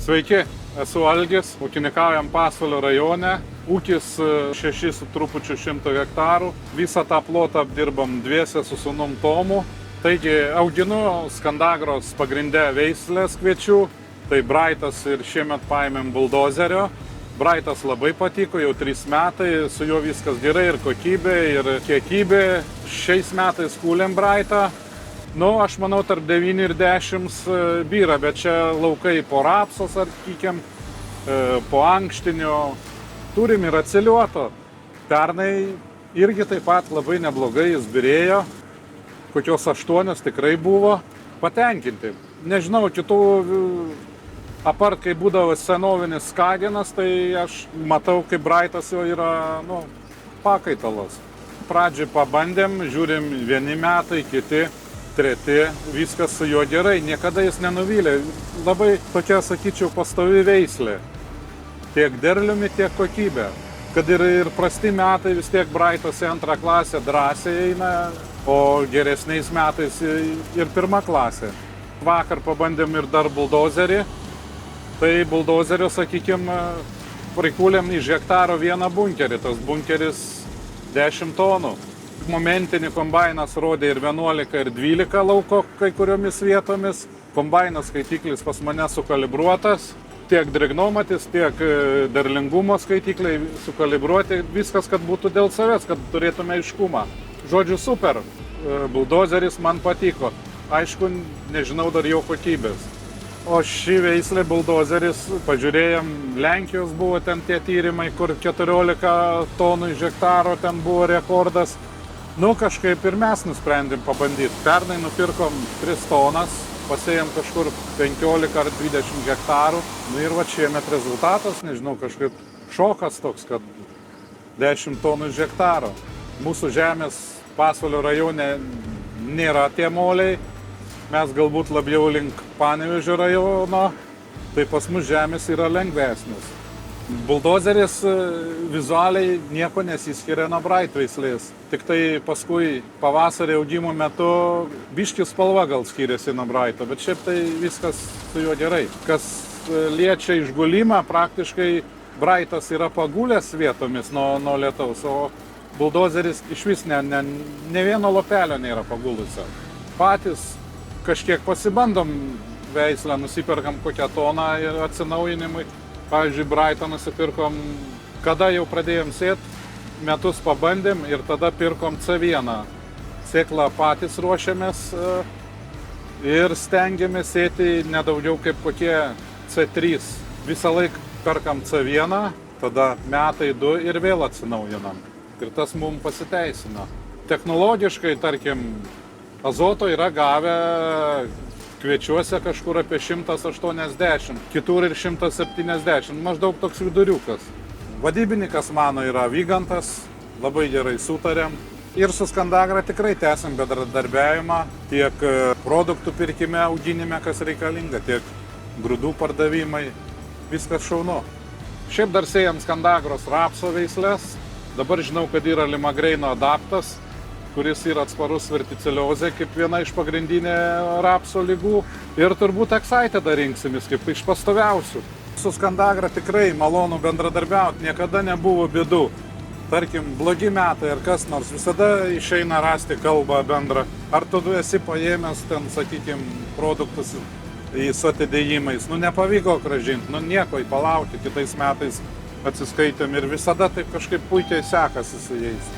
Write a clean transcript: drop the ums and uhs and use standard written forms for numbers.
Sveiki, esu Algis, ūkininkaujam Pasvalio rajone, ūkis 6,5 hektarų, visą tą plotą apdirbam dviese su sūnum Tomu. Taigi auginu Skandagros pagrinde veislės kviečių, tai Brightas ir šiemet paėmėm buldozerio. Brightas labai patiko, jau 3 metai, su juo viskas gerai ir kokybė, ir kiekybė. Šiais metais kūlėm Brightą. Aš manau, tarp 9 ir 10 byra, bet čia laukai po rapso, sakykim, po ankštinio. Turim ir atsiliuoto. Pernai irgi taip pat labai neblogai jis birėjo. Kokios 8 tikrai buvo patenkinti. Nežinau, kitų, apart kai būdavo senovinis Skagenas, tai aš matau, kaip Brightas jo yra, pakaitalas. Pradžiai pabandėm, žiūrim, vieni metai, kiti, treti, viskas su juo gerai, niekada jis nenuvylė. Labai tokia, sakyčiau, pastovi veislė. Tiek derliumi, tiek kokybė. Kad ir prasti metai vis tiek Brightas į 2 klasę drąsiai eina, o geresniais metais ir 1 klasė. Vakar pabandėm ir dar buldozerį. Tai buldozerio, sakykime, prikūlėm iš hektaro 1 bunkerį. Tas bunkeris 10 tonų. Momentinį kombainas rodė ir 11, ir 12 lauko kai kuriomis vietomis. Kombainas skaitiklis pas mane sukalibruotas. Tiek drėgnomatis, tiek derlingumo skaitikliai sukalibruoti. Viskas, kad būtų dėl savęs, kad turėtume aiškumą. Žodžiu, super. Buldozeris man patiko. Aišku, nežinau dar jo kokybės. O ši veislė buldozeris, pažiūrėjom, Lenkijos buvo ten tie tyrimai, kur 14 tonų iš hektaro ten buvo rekordas. Kažkaip ir mes nusprendėm pabandyti. Pernai nupirkom 3 tonas, pasėjom kažkur 15 ar 20 hektarų. Ir va šiemet rezultatas, nežinau, kažkaip šokas toks, kad 10 tonų iš hektaro. Mūsų žemės Pasvalio rajone nėra tie moliai. Mes galbūt labiau link Panevėžio rajono, tai pas mus žemės yra lengvesnis. Buldozeris vizualiai nieko nesiskiria nuo Bright veislės. Tik tai paskui pavasarį augimo metu biški spalva gal skiriasi nuo Brighto, bet šiaip tai viskas su juo gerai. Kas liečia išgulimą, praktiškai Brightas yra pagulęs vietomis nuo lietaus, o buldozeris iš vis ne vieno lopelio nėra pagulusio. Patys kažkiek pasibandom veislę, nusiperkam kokią toną ir atsinaujinimui. Pavyzdžiui, Brightą nusipirkom, kada jau pradėjom sėti, metus pabandėm ir tada pirkom C1. Sėklą patys ruošiamės ir stengiamės sėti nedaugiau kaip kokie C3. Visą laiką perkam C1, tada metai 2 ir vėl atsinaujinam. Ir tas mums pasiteisino. Technologiškai, tarkim, azoto yra gavę kviečiuose kažkur apie 180, kitur ir 170, maždaug toks viduriukas. Vadybininkas mano yra Vygantas, labai gerai sutarėm. Ir su Skandagra tikrai tęsim bendradarbiavimą tiek produktų pirkime, auginime, kas reikalinga, tiek grūdų pardavimai, viskas šaunu. Šiaip dar sėjam Skandagros rapso veislės, dabar žinau, kad yra Limagreino adaptas, kuris yra atsparus verticeliozė kaip viena iš pagrindinė rapso lygų. Ir turbūt Excited rinksimės kaip iš pastoviausių. Su Skandagra tikrai malonu bendradarbiauti, niekada nebuvo bėdų. Tarkim, blogi metai ar kas nors, visada išeina rasti kalbą bendrą. Ar tu esi paėmęs ten, sakykim, produktus su atidėjimais. Nepavyko grąžinti, nieko, palaukti, kitais metais atsiskaitėm ir visada taip kažkaip puikiai sekasi su jais.